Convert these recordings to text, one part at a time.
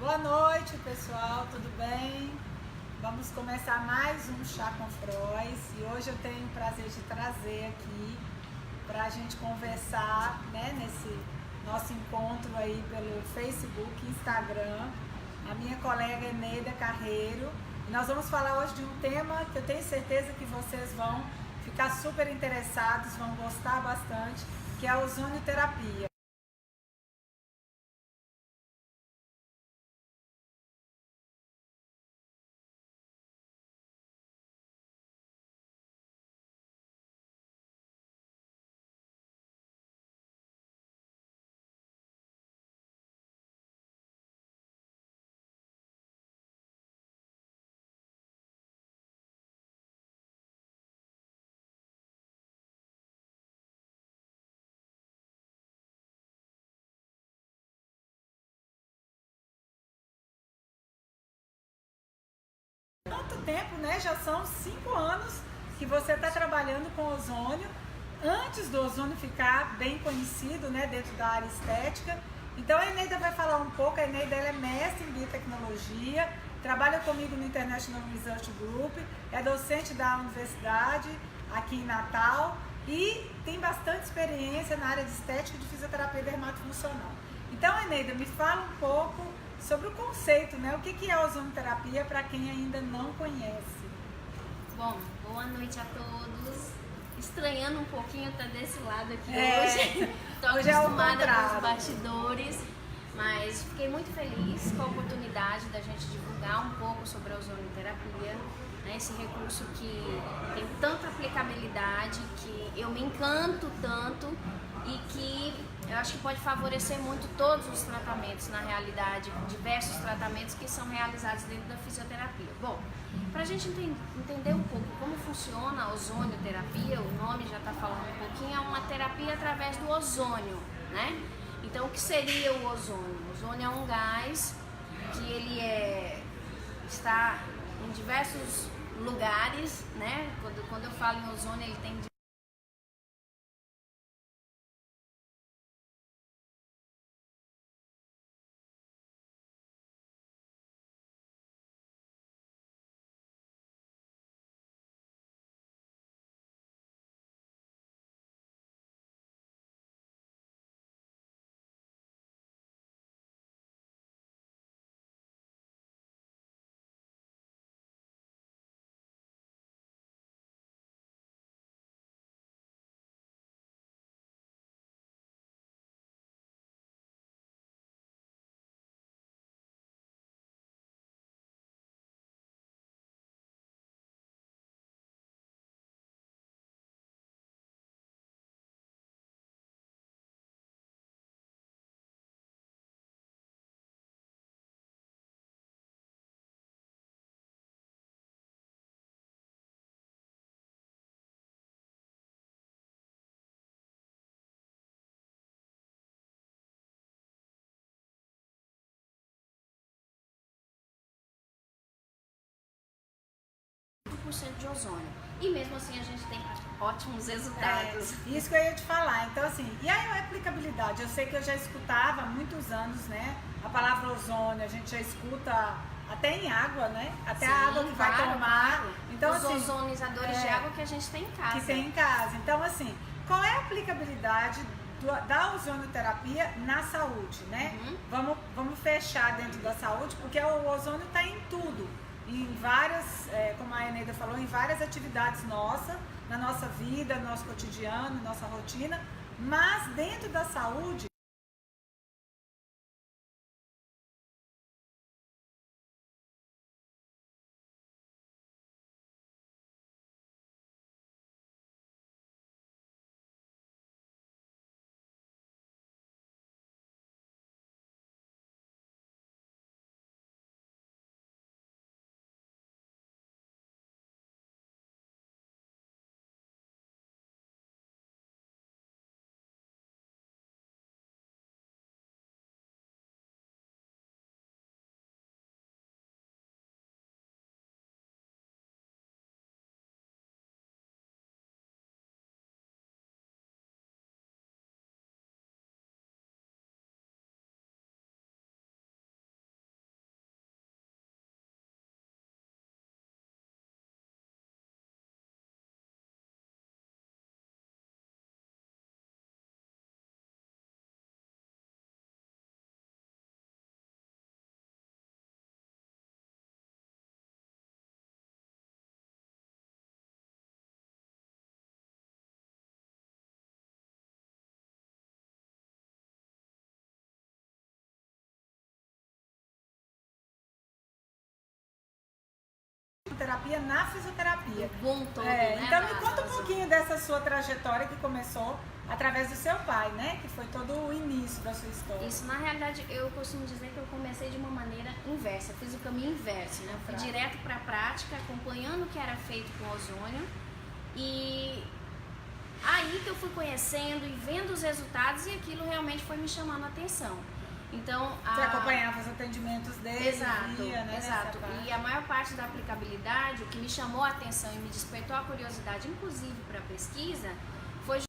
Boa noite, pessoal, tudo bem? Vamos começar mais um Chá com Frois e hoje eu tenho o prazer de trazer aqui para a gente conversar, né, nesse nosso encontro aí pelo Facebook e Instagram, a minha colega Eneida Carreiro. E nós vamos falar hoje de um tema que eu tenho certeza que vocês vão ficar super interessados, vão gostar bastante, que é a ozonioterapia. Quanto tempo, né? Já são 5 anos que você está trabalhando com ozônio, antes do ozônio ficar bem conhecido, né, dentro da área estética. Então a Eneida vai falar um pouco. A Eneida, ela é mestre em biotecnologia, trabalha comigo no International Research Group, é docente da universidade aqui em Natal e tem bastante experiência na área de estética e de fisioterapia dermatofuncional. Então, Eneida, me fala um pouco sobre o conceito, né? O que é a ozonioterapia para quem ainda não conhece? Bom, boa noite a todos. Estranhando um pouquinho estar desse lado aqui hoje. Estou acostumada com os bastidores, mas fiquei muito feliz com a oportunidade da gente divulgar um pouco sobre a ozonioterapia, né? Esse recurso que tem tanta aplicabilidade, que eu me encanto tanto e que eu acho que pode favorecer muito todos os tratamentos, na realidade, diversos tratamentos que são realizados dentro da fisioterapia. Bom, para a gente entender um pouco como funciona a ozonioterapia, o nome já está falando um pouquinho, é uma terapia através do ozônio, né? Então, o que seria o ozônio? O ozônio é um gás que ele está em diversos lugares, né? Quando eu falo em ozônio, ele tem de ozônio. E mesmo assim a gente tem ótimos resultados. Isso que eu ia te falar. Então, assim, e a aplicabilidade? Eu sei que eu já escutava há muitos anos, né? A palavra ozônio, a gente já escuta até em água, né? Até Sim, a água que vai tomar. Claro. Então, os assim, ozonizadores de água que a gente tem em casa. Que tem em casa. Então, assim, qual é a aplicabilidade da ozonioterapia na saúde, né? Vamos fechar dentro da saúde, porque o ozônio está em tudo. Em várias, como a Eneida falou, em várias atividades nossas, na nossa vida, no nosso cotidiano, nossa rotina, mas dentro da saúde, ozonioterapia na fisioterapia. O boom todo, né? Então me conta um pouquinho dessa sua trajetória que começou através do seu pai, né? Que foi todo o início da sua história. Isso, na realidade, eu costumo dizer que eu comecei de uma maneira inversa, fiz o caminho inverso, né? Eu fui direto para a prática, acompanhando o que era feito com ozônio, e aí que eu fui conhecendo e vendo os resultados, e aquilo realmente foi me chamando a atenção. Então, você acompanhava os atendimentos dele, exato, via, né, exato. E a maior parte da aplicabilidade, o que me chamou a atenção e me despertou a curiosidade, inclusive para a pesquisa, foi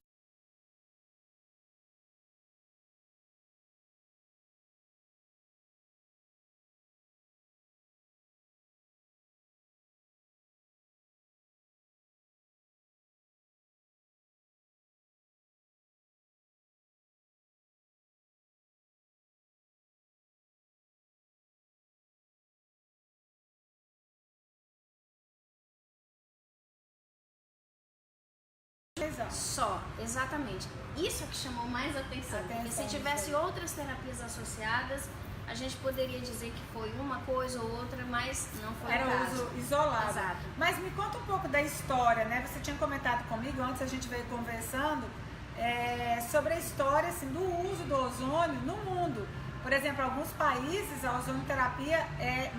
só, exatamente. Isso é que chamou mais atenção. Porque se tivesse outras terapias associadas, a gente poderia dizer que foi uma coisa ou outra, mas não foi o caso. Era uso isolado. Exato. Mas me conta um pouco da história, né? Você tinha comentado comigo, antes a gente veio conversando, sobre a história assim, do uso do ozônio no mundo. Por exemplo, em alguns países a ozonioterapia é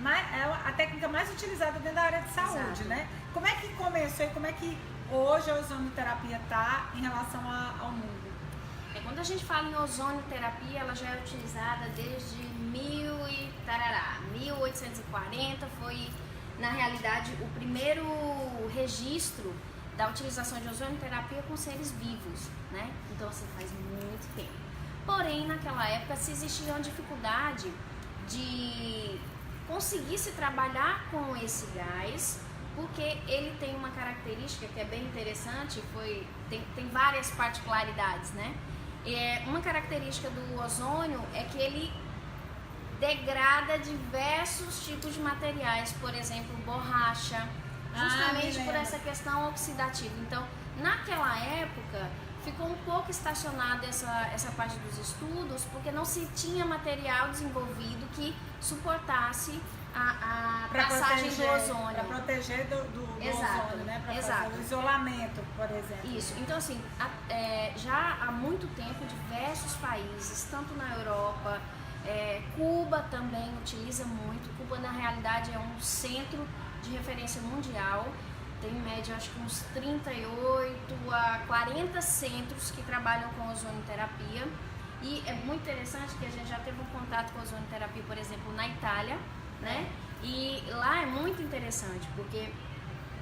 a técnica mais utilizada dentro da área de saúde, exato, né? Como é que começou e como é que hoje a ozonioterapia está em relação ao mundo? Quando a gente fala em ozonioterapia, ela já é utilizada desde 1840, foi, na realidade, o primeiro registro da utilização de ozonioterapia com seres vivos, né? Então, assim, faz muito tempo. Porém, naquela época, se existia uma dificuldade de conseguir se trabalhar com esse gás, porque ele tem uma característica que é bem interessante, tem várias particularidades, né? Uma característica do ozônio é que ele degrada diversos tipos de materiais, por exemplo, borracha, justamente por essa questão oxidativa. Então, naquela época, ficou um pouco estacionada essa parte dos estudos, porque não se tinha material desenvolvido que suportasse a passagem do ozônio. Para proteger do ozônio, né? Para fazer o isolamento, por exemplo. Isso. Então, assim, já há muito tempo, diversos países, tanto na Europa, Cuba também utiliza muito. Cuba, na realidade, é um centro de referência mundial. Tem em média, acho que uns 38 a 40 centros que trabalham com ozonioterapia. E é muito interessante que a gente já teve um contato com ozonioterapia, por exemplo, na Itália, né? E lá é muito interessante, porque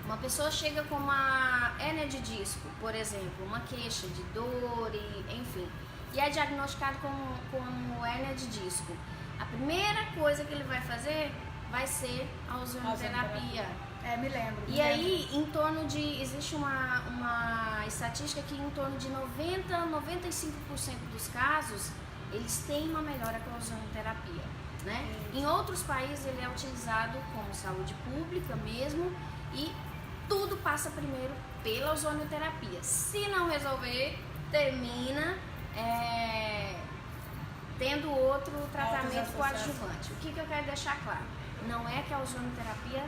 uma pessoa chega com uma hérnia de disco, por exemplo, uma queixa de dor, enfim, e é diagnosticado com hérnia de disco. A primeira coisa que ele vai fazer vai ser a ozonioterapia. Me lembro. E aí, em torno de... Existe uma estatística que em torno de 90 a 95% dos casos, eles têm uma melhora com a ozonioterapia, né? Em outros países, ele é utilizado como saúde pública mesmo, e tudo passa primeiro pela ozonioterapia. Se não resolver, termina tendo outro tratamento coadjuvante. O que eu quero deixar claro? Não é que a ozonioterapia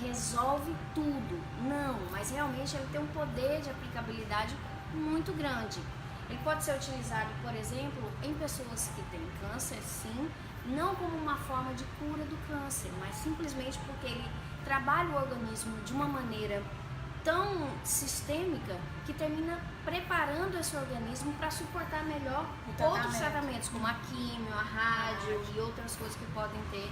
resolve tudo, não, mas realmente ele tem um poder de aplicabilidade muito grande. Ele pode ser utilizado, por exemplo, em pessoas que têm câncer, sim, não como uma forma de cura do câncer, mas simplesmente porque ele trabalha o organismo de uma maneira tão sistêmica que termina preparando esse organismo para suportar melhor outros tratamentos, como a químio, a rádio e outras coisas que podem ter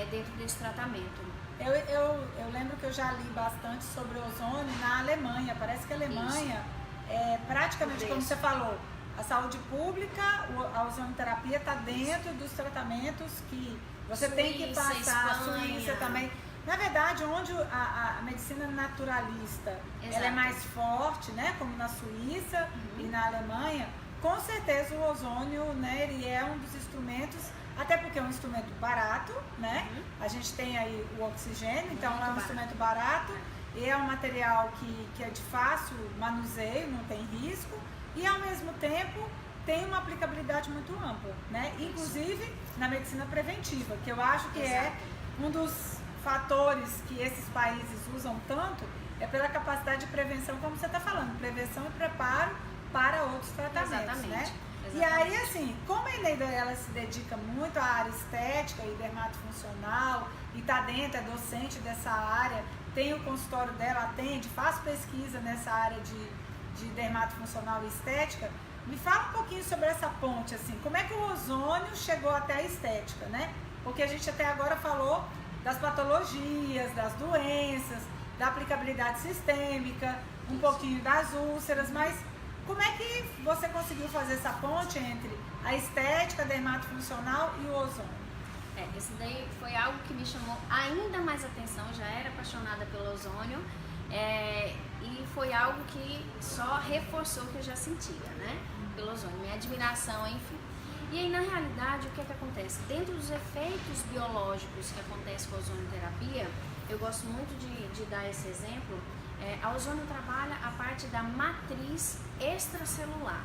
dentro desse tratamento. Eu lembro que eu já li bastante sobre o ozônio na Alemanha. Parece que a Alemanha praticamente, como você falou, a saúde pública, a ozonioterapia está dentro dos tratamentos que você tem que passar. A Suíça também. Na verdade, onde a medicina naturalista ela é mais forte, né, como na Suíça e na Alemanha, com certeza o ozônio, né, ele é um dos instrumentos, até porque é um instrumento barato, né? A gente tem aí o oxigênio, então é um instrumento barato e é um material que é de fácil manuseio, não tem risco, e ao mesmo tempo tem uma aplicabilidade muito ampla, né? Inclusive na medicina preventiva, que eu acho que é um dos fatores que esses países usam tanto é pela capacidade de prevenção, como você está falando, prevenção e preparo para outros tratamentos, Exatamente. né? Exatamente. E aí, assim, como a Eneida, ela se dedica muito à área estética e dermatofuncional, e está dentro, é docente dessa área, tem o consultório dela, atende, faz pesquisa nessa área de dermatofuncional e estética, me fala um pouquinho sobre essa ponte, assim, como é que o ozônio chegou até a estética, né? Porque a gente até agora falou das patologias, das doenças, da aplicabilidade sistêmica, um pouquinho das úlceras, mas como é que você conseguiu fazer essa ponte entre a estética, dermatofuncional e o ozônio? Esse daí foi algo que me chamou ainda mais atenção, já era apaixonada pelo ozônio, e foi algo que só reforçou o que eu já sentia, né? Pelo ozônio, minha admiração, enfim. E aí, na realidade, o que é que acontece? Dentro dos efeitos biológicos que acontecem com a ozonioterapia, eu gosto muito de dar esse exemplo. A ozônio trabalha a parte da matriz extracelular.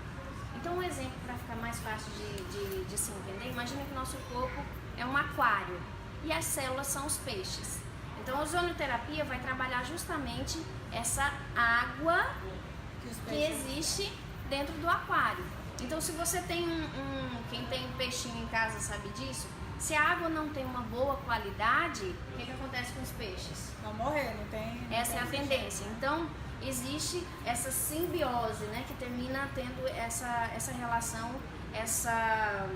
Então, um exemplo para ficar mais fácil de se entender, imagina que o nosso corpo é um aquário e as células são os peixes. Então, a ozonioterapia vai trabalhar justamente essa água que existe dentro do aquário. Então, se você tem quem tem peixinho em casa sabe disso, se a água não tem uma boa qualidade, o que acontece com os peixes? Vão morrer, não tem... Essa é a tendência. Então, existe essa simbiose, né, que termina tendo essa relação, essa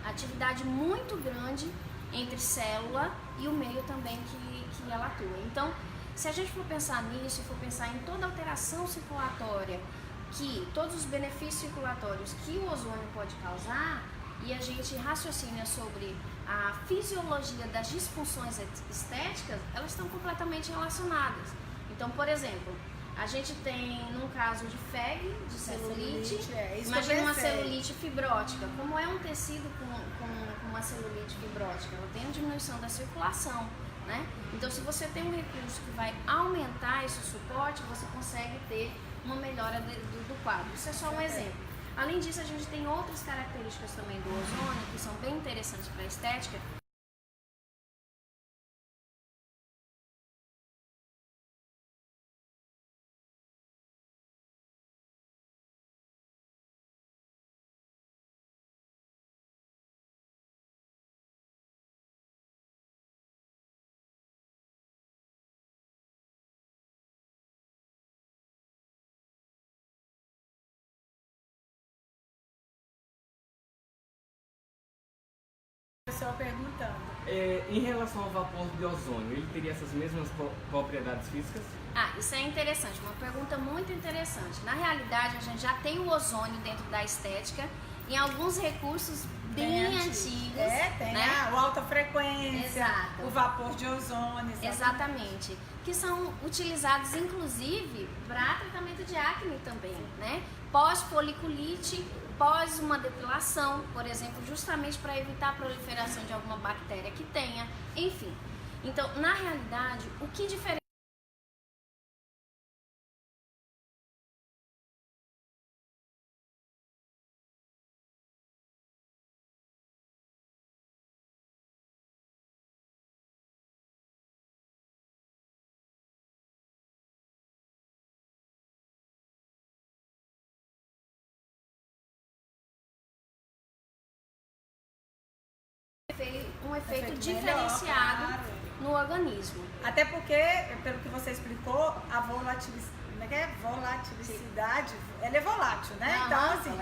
atividade muito grande entre célula e o meio também que ela atua. Então, se a gente for pensar nisso, for pensar em toda alteração circulatória, todos os benefícios circulatórios que o ozônio pode causar, e a gente raciocina sobre a fisiologia das disfunções estéticas, elas estão completamente relacionadas. Então, por exemplo, a gente tem, num caso de FEG, de celulite, imagina uma celulite fibrótica. Como é um tecido com uma celulite fibrótica? Ela tem uma diminuição da circulação, né? Então, se você tem um recurso que vai aumentar esse suporte, você consegue ter uma melhora do quadro. Isso é só um exemplo. Além disso, a gente tem outras características também do ozônio que são bem interessantes para a estética. Perguntando. Em relação ao vapor de ozônio, ele teria essas mesmas propriedades físicas? Isso é interessante, uma pergunta muito interessante. Na realidade, a gente já tem o ozônio dentro da estética em alguns recursos bem antigos. Tem, né? O alta frequência, exato, o vapor de ozônio. Exatamente. Que são utilizados, inclusive, para tratamento de acne também, né? Pós-foliculite, pós uma depilação, por exemplo, justamente para evitar a proliferação de alguma bactéria que tenha, enfim. Então, na realidade, o que diferencia um efeito diferenciado melhor, claro, no organismo. Até porque, pelo que você explicou, a volatilidade, ela é volátil, né? Então, assim,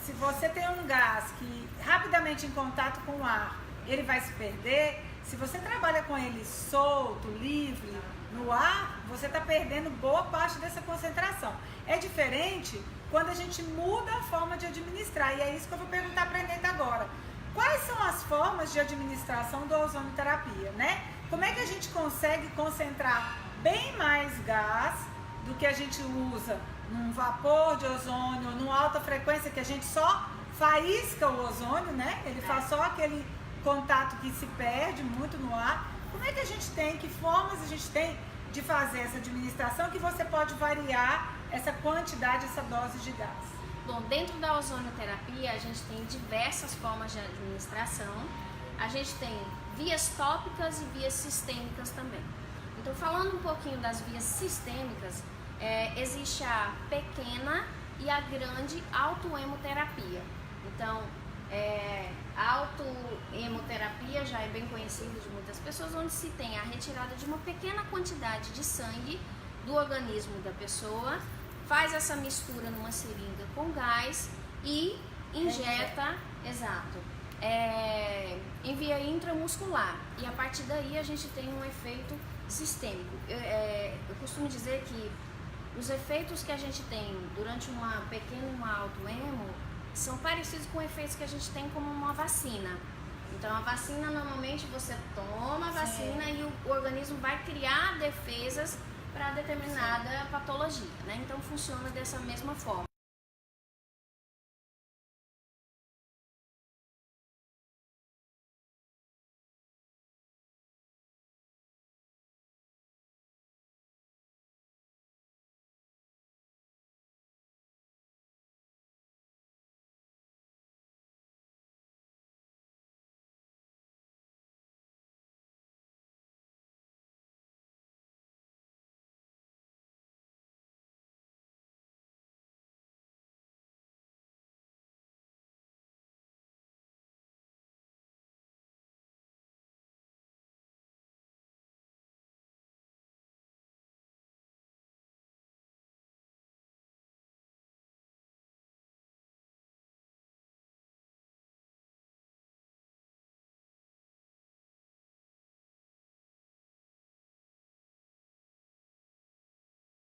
se você tem um gás que rapidamente em contato com o ar, ele vai se perder. Se você trabalha com ele solto, livre, no ar, você está perdendo boa parte dessa concentração. É diferente quando a gente muda a forma de administrar, e é isso que eu vou perguntar para a Eneida agora. Quais são as formas de administração da ozonioterapia, né? Como é que a gente consegue concentrar bem mais gás do que a gente usa num vapor de ozônio, numa alta frequência que a gente só faísca o ozônio, né? Ele faz só aquele contato que se perde muito no ar. Como é que a gente tem, que formas a gente tem de fazer essa administração que você pode variar essa quantidade, essa dose de gás? Bom, dentro da ozonioterapia a gente tem diversas formas de administração. A gente tem vias tópicas e vias sistêmicas também. Então, falando um pouquinho das vias sistêmicas, existe a pequena e a grande autohemoterapia. Então, a autohemoterapia já é bem conhecida de muitas pessoas, onde se tem a retirada de uma pequena quantidade de sangue do organismo da pessoa, faz essa mistura numa seringa com gás e injeta, em via intramuscular. E a partir daí a gente tem um efeito sistêmico. Eu costumo dizer que os efeitos que a gente tem durante uma pequena e uma autohemo são parecidos com efeitos que a gente tem como uma vacina. Então, a vacina, normalmente, você toma a vacina e o organismo vai criar defesas para determinada patologia, né? Então, funciona dessa mesma forma.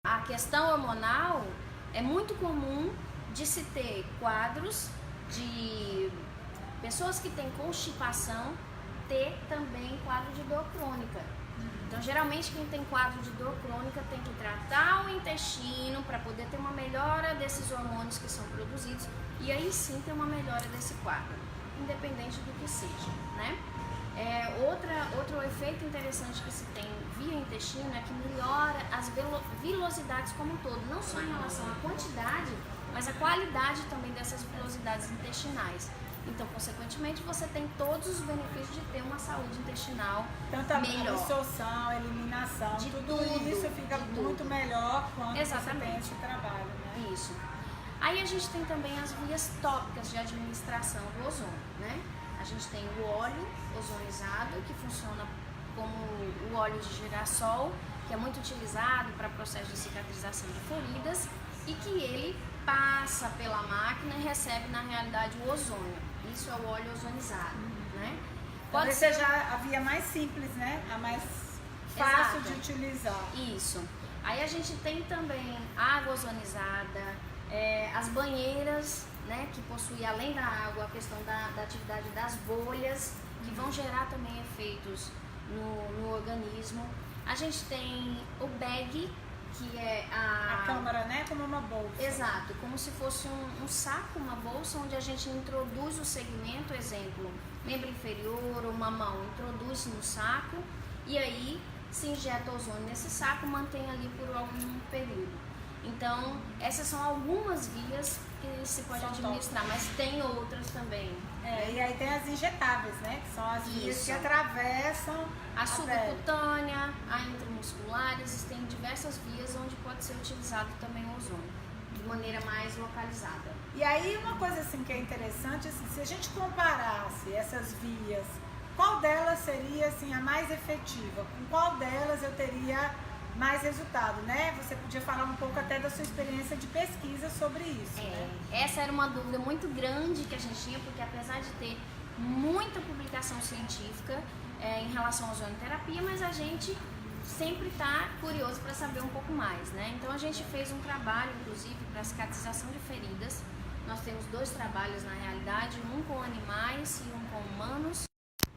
A questão hormonal é muito comum de se ter quadros de pessoas que têm constipação ter também quadro de dor crônica. Então, geralmente, quem tem quadro de dor crônica tem que tratar o intestino para poder ter uma melhora desses hormônios que são produzidos e aí sim ter uma melhora desse quadro, independente do que seja, né? Outro efeito interessante que se tem via intestino é que melhora as vilosidades como um todo, não só em relação à quantidade, mas a qualidade também dessas vilosidades intestinais. Então, consequentemente, você tem todos os benefícios de ter uma saúde intestinal melhor. Absorção, eliminação, de tudo isso fica muito melhor quando você tem esse trabalho, né? Isso. Aí a gente tem também as vias tópicas de administração do ozônio, né? A gente tem o óleo ozonizado, que funciona como o óleo de girassol, que é muito utilizado para processo de cicatrização de feridas e que ele passa pela máquina e recebe, na realidade, o ozônio. Isso é o óleo ozonizado, né? Pode ser já a via mais simples, né? A mais fácil de utilizar. Isso. Aí a gente tem também água ozonizada, as banheiras, né, que possui, além da água, a questão da atividade das bolhas, que vão gerar também efeitos no organismo. A gente tem o bag, que é a câmara, né, como uma bolsa. Exato, como se fosse um saco, uma bolsa, onde a gente introduz o segmento, exemplo, membro inferior ou uma mão, introduz no saco e aí se injeta ozônio nesse saco, mantém ali por algum período. Então, essas são algumas vias que se pode administrar, mas tem outras também. E aí tem as injetáveis, né? Que são as vias que atravessam a subcutânea, a intramuscular, existem diversas vias onde pode ser utilizado também o ozônio, de maneira mais localizada. E aí uma coisa assim que é interessante, assim, se a gente comparasse essas vias, qual delas seria assim a mais efetiva? Com qual delas eu teria mais resultado, né? Você podia falar um pouco até da sua experiência de pesquisa sobre isso, né? Essa era uma dúvida muito grande que a gente tinha, porque apesar de ter muita publicação científica em relação à ozonioterapia, mas a gente sempre está curioso para saber um pouco mais, né? Então a gente fez um trabalho, inclusive, para cicatrização de feridas. Nós temos 2 trabalhos na realidade, um com animais e um com humanos.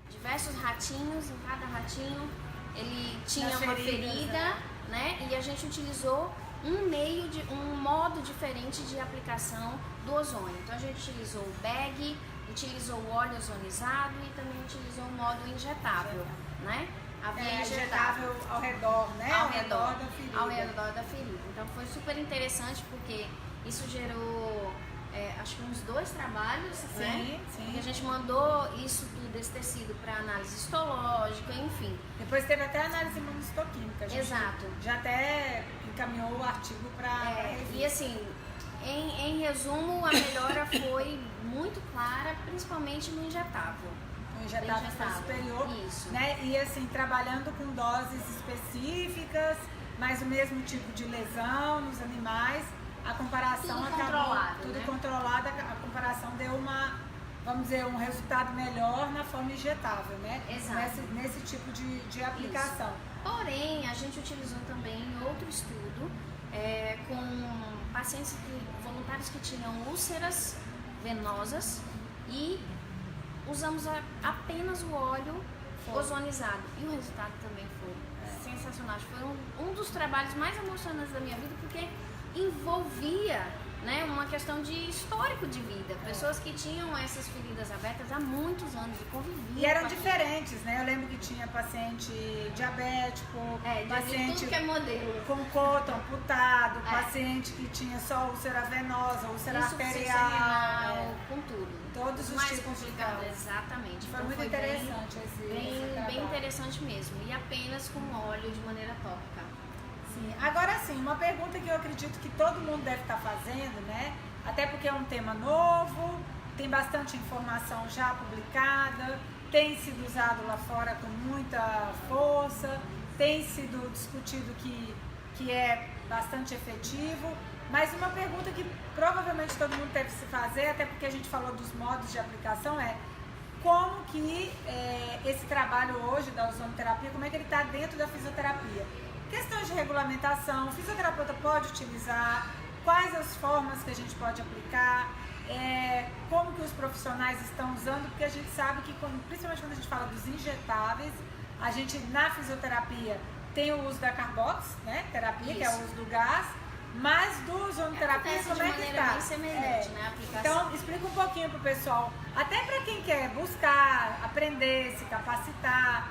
Diversos ratinhos, em cada ratinho ele tinha uma ferida, né? E a gente utilizou um modo diferente de aplicação do ozônio. Então a gente utilizou o bag, utilizou o óleo ozonizado e também utilizou o modo injetável, né? A via injetável ao redor, né? Ao redor da ferida. Então foi super interessante porque isso gerou acho que uns 2 trabalhos, né? Sim. E a gente mandou isso tudo, esse tecido, para análise histológica, enfim. Depois teve até análise imunohistoquímica. A gente Exato. já até encaminhou o artigo para E assim, em resumo, a melhora foi muito clara, principalmente no injetável. O injetável foi superior. Isso. Né? E assim, trabalhando com doses específicas, mas o mesmo tipo de lesão nos animais, a comparação tudo acabou controlado, tudo né? controlado, a comparação deu vamos dizer, um resultado melhor na forma injetável, né? Exato. Nesse tipo de aplicação. Isso. Porém, a gente utilizou também outro estudo com pacientes voluntários que tinham úlceras venosas e usamos apenas o óleo ozonizado. E o resultado também foi sensacional. Foi um dos trabalhos mais emocionantes da minha vida, porque envolvia, né, uma questão de histórico de vida. Pessoas que tinham essas feridas abertas há muitos anos e conviviam. E eram diferentes, né? Eu lembro que tinha paciente diabético, paciente tudo que é modelo. com coto amputado, paciente que tinha só úlcera venosa, úlcera arterial, com tudo. Todos os mais tipos complicado, de exatamente. Foi muito interessante esse bem interessante mesmo. E apenas com óleo de maneira tópica. Sim. Agora sim, uma pergunta que eu acredito que todo mundo deve estar fazendo, né? Até porque é um tema novo, tem bastante informação já publicada, tem sido usado lá fora com muita força, tem sido discutido que é bastante efetivo, mas uma pergunta que provavelmente todo mundo deve se fazer, até porque a gente falou dos modos de aplicação, é como que esse trabalho hoje da ozonoterapia, como é que ele está dentro da fisioterapia? Questões de regulamentação, o fisioterapeuta pode utilizar, quais as formas que a gente pode aplicar, como que os profissionais estão usando, porque a gente sabe que, principalmente quando a gente fala dos injetáveis, a gente na fisioterapia tem o uso da carbox, né, terapia, isso, que é o uso do gás, mas do ozonoterapia, como é que está? Bem semelhante, né, a aplicação. Então, explica um pouquinho para o pessoal, até para quem quer buscar, aprender, se capacitar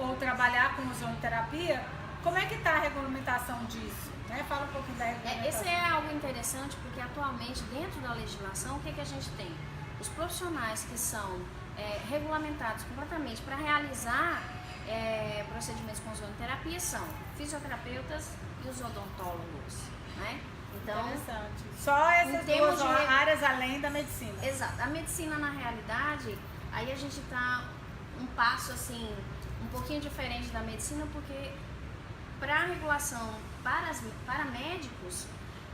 ou trabalhar com ozonoterapia, como é que está a regulamentação disso? Né? Fala um pouquinho da regulamentação. Esse é algo interessante porque atualmente dentro da legislação o que a gente tem? Os profissionais que são regulamentados completamente para realizar procedimentos com ozonoterapia são fisioterapeutas e os odontólogos, né? Então, interessante. Só essas duas áreas além da medicina. Exato. A medicina, na realidade, aí a gente está um passo assim, um pouquinho diferente da medicina, porque para a regulação para médicos,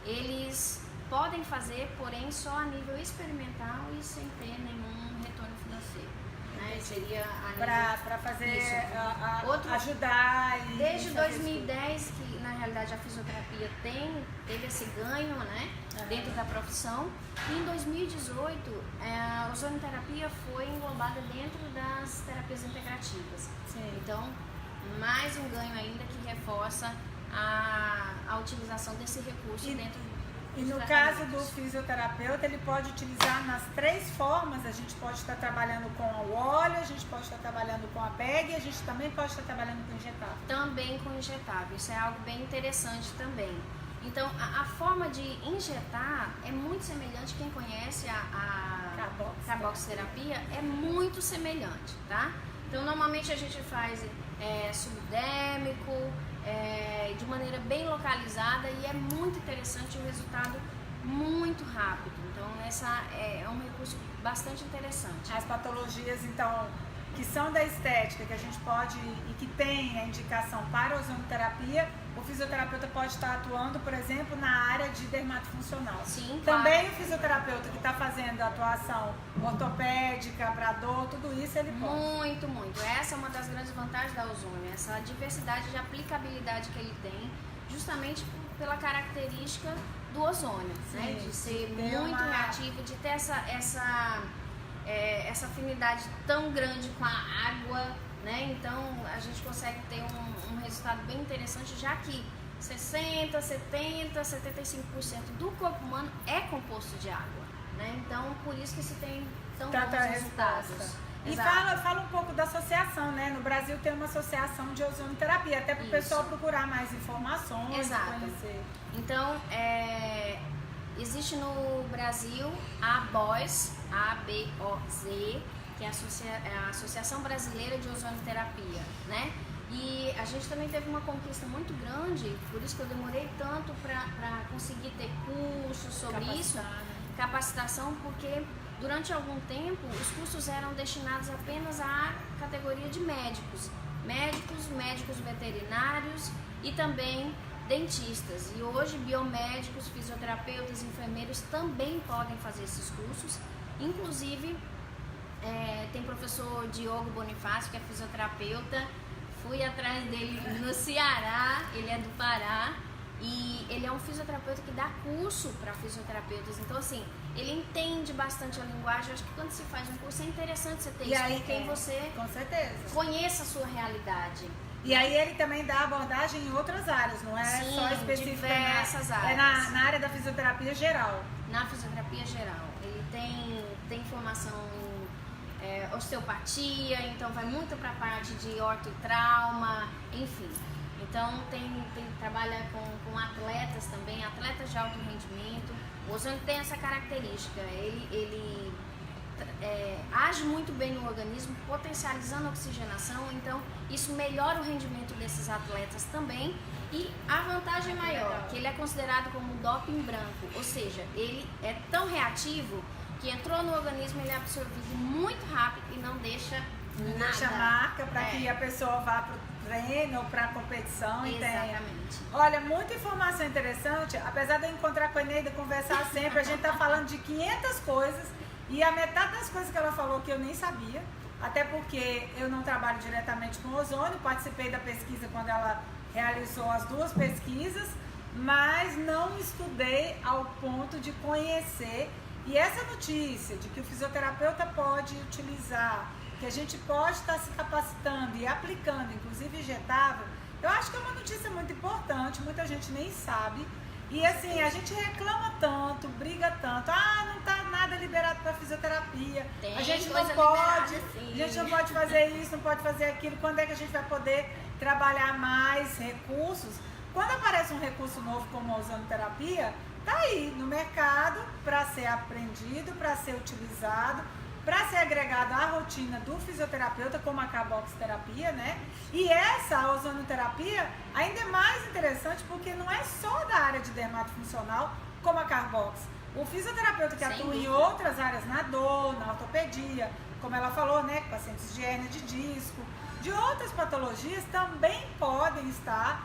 eles podem fazer, porém só a nível experimental e sem ter nenhum retorno financeiro. Né? Seria para fazer ajudar e desde 2010 que na realidade a fisioterapia teve esse ganho, né, dentro da profissão, e em 2018 a ozonoterapia foi englobada dentro das terapias integrativas. Sim. Então, mais um ganho ainda que reforça a utilização desse recurso dentro do E no caso do fisioterapeuta, ele pode utilizar nas 3 formas. A gente pode estar trabalhando com o óleo, a gente pode estar trabalhando com a PEG e a gente também pode estar trabalhando com injetável. Também com injetável, isso é algo bem interessante também. Então, a forma de injetar é muito semelhante, quem conhece a carboxiterapia é muito semelhante, tá? Então, normalmente a gente faz subdérmico, de maneira bem localizada e é muito interessante, o resultado muito rápido. Então, essa é um recurso bastante interessante. As patologias, então, que são da estética, que a gente pode e que tem a indicação para a ozonoterapia, o fisioterapeuta pode estar atuando, por exemplo, na área de dermatofuncional. Sim, também claro. O fisioterapeuta que está fazendo atuação ortopédica, para dor, tudo isso ele pode. Muito, muito. Essa é uma das grandes vantagens da ozônio, essa diversidade de aplicabilidade que ele tem, justamente pela característica do ozônio, né? De ser muito reativo, de ter essa afinidade tão grande com a água, né? Então a gente consegue ter um resultado bem interessante, já que 60, 70, 75% do corpo humano é composto de água, né? Então por isso que se tem tão bons resultados. E fala um pouco da associação, né? No Brasil tem uma associação de ozonoterapia, até para o pessoal procurar mais informações, exato, conhecer. Então, Existe no Brasil a ABOZ, A-B-O-Z, que é a Associação Brasileira de Ozonoterapia, né? E a gente também teve uma conquista muito grande, por isso que eu demorei tanto para conseguir ter cursos sobre isso, capacitação, porque durante algum tempo os cursos eram destinados apenas à categoria de médicos, médicos veterinários e também dentistas. E hoje biomédicos, fisioterapeutas, enfermeiros também podem fazer esses cursos, inclusive tem o professor Diogo Bonifácio, que é fisioterapeuta. Fui atrás dele no Ceará, ele é do Pará, e ele é um fisioterapeuta que dá curso para fisioterapeutas. Então, assim, ele entende bastante a linguagem. Eu acho que quando se faz um curso é interessante você ter isso, com quem você com certeza conheça a sua realidade. E aí ele também dá abordagem em outras áreas, não é? Sim, só específica diversas áreas. É na área da fisioterapia geral. Na fisioterapia geral. Ele tem formação em osteopatia, então vai muito para a parte de orto e trauma, enfim. Então trabalha com atletas também, atletas de alto rendimento. O ozônio tem essa característica, ele age muito bem no organismo, potencializando a oxigenação, então isso melhora o rendimento desses atletas também. E a vantagem maior, que ele é considerado como um doping branco, ou seja, ele é tão reativo que entrou no organismo, ele é absorvido muito rápido e não deixa nada. Deixa marca para que a pessoa vá para o treino ou para a competição. Exatamente. Olha, muita informação interessante. Apesar de eu encontrar com a Eneida, conversar sempre, a gente está falando de 500 coisas e a metade das coisas que ela falou que eu nem sabia, até porque eu não trabalho diretamente com ozônio, participei da pesquisa quando ela realizou as 2 pesquisas, mas não estudei ao ponto de conhecer. E essa notícia de que o fisioterapeuta pode utilizar, que a gente pode estar se capacitando e aplicando, inclusive injetável, eu acho que é uma notícia muito importante, muita gente nem sabe. E assim, a gente reclama tanto, briga tanto, não está nada liberado para fisioterapia, a gente não pode, a gente não pode fazer isso, não pode fazer aquilo, quando é que a gente vai poder trabalhar mais recursos? Quando aparece um recurso novo como a ozonoterapia, está aí no mercado para ser aprendido, para ser utilizado, para ser agregado à rotina do fisioterapeuta, como a carboxterapia, né? E essa ozonoterapia ainda é mais interessante porque não é só da área de dermatofuncional como a carbox. O fisioterapeuta que atua em outras áreas, na dor, na ortopedia, como ela falou, né? Pacientes de hérnia de disco, de outras patologias também podem estar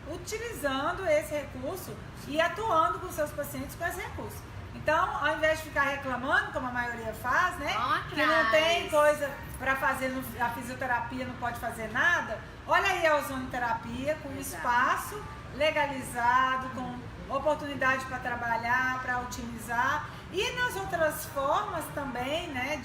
utilizando esse recurso e atuando com seus pacientes com esse recurso. Então, ao invés de ficar reclamando, como a maioria faz, né? Que não tem coisa para fazer a fisioterapia, não pode fazer nada. Olha aí a ozonoterapia com espaço legalizado, com oportunidade para trabalhar, para utilizar. E nas outras formas também, né?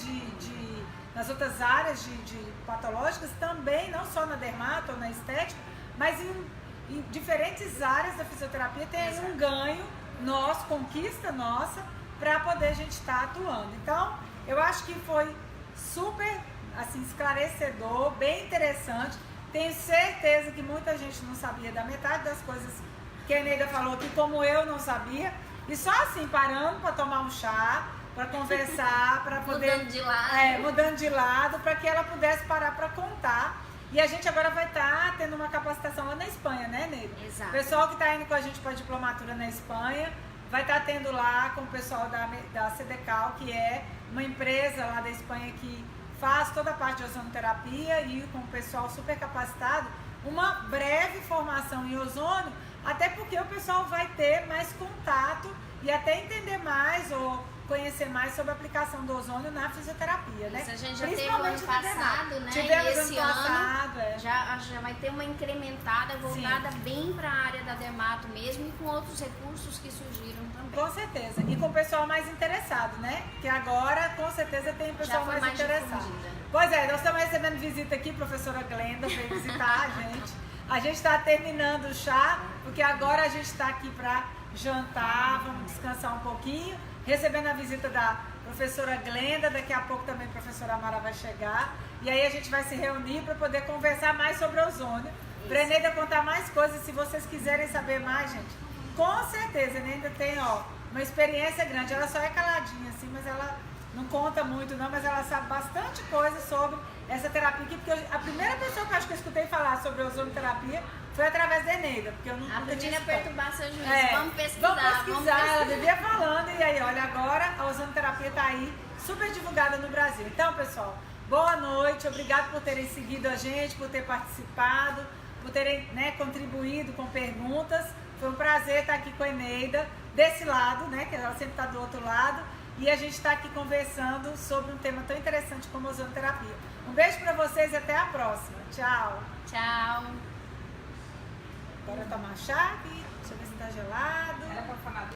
Nas outras áreas de patológicas também, não só na dermato ou na estética, mas em diferentes áreas da fisioterapia tem um ganho nosso, conquista nossa, para poder a gente estar atuando. Então, eu acho que foi super assim, esclarecedor, bem interessante. Tenho certeza que muita gente não sabia da metade das coisas que a Eneida falou, que como eu não sabia. E só assim, parando para tomar um chá, para conversar, para poder... Mudando de lado, para que ela pudesse parar para contar. E a gente agora vai estar tendo uma capacitação lá na Espanha, né, Neide? Exato. O pessoal que está indo com a gente para a diplomatura na Espanha vai estar tendo lá com o pessoal da CDCAL, que é uma empresa lá da Espanha que faz toda a parte de ozonoterapia, e com o pessoal super capacitado, uma breve formação em ozônio, até porque o pessoal vai ter mais contato e até entender mais ou conhecer mais sobre a aplicação do ozônio na fisioterapia, né? Isso a gente já teve no ano passado, né? Tivemos e esse ano passado, já vai ter uma incrementada voltada bem para a área da dermato mesmo, e com outros recursos que surgiram também. Com certeza. E com o pessoal mais interessado, né? Que agora, com certeza, tem o pessoal mais interessado. Difundida. Pois é, nós estamos recebendo visita aqui, professora Glenda veio visitar a gente. A gente está terminando o chá, porque agora a gente está aqui para jantar, vamos descansar um pouquinho. Recebendo a visita da professora Glenda, daqui a pouco também a professora Amara vai chegar. E aí a gente vai se reunir para poder conversar mais sobre ozônio. Para a Eneida contar mais coisas, se vocês quiserem saber mais, gente. Com certeza, a Eneida tem uma experiência grande. Ela só é caladinha assim, mas ela não conta muito não, mas ela sabe bastante coisa sobre essa terapia aqui, porque a primeira pessoa que eu acho que eu escutei falar sobre a ozonoterapia foi através da Eneida, porque eu nunca tinha perturbar seu juízo. Vamos pesquisar. Ela vivia falando e aí, olha, agora a ozonoterapia está aí, super divulgada no Brasil. Então, pessoal, boa noite, obrigado por terem seguido a gente, por ter participado, por terem, né, contribuído com perguntas. Foi um prazer estar aqui com a Eneida, desse lado, né, que ela sempre está do outro lado, e a gente está aqui conversando sobre um tema tão interessante como a ozonoterapia. Um beijo para vocês e até a próxima. Tchau. Tchau. Agora tomar chá aqui, deixa eu ver se está gelado. Era pra falar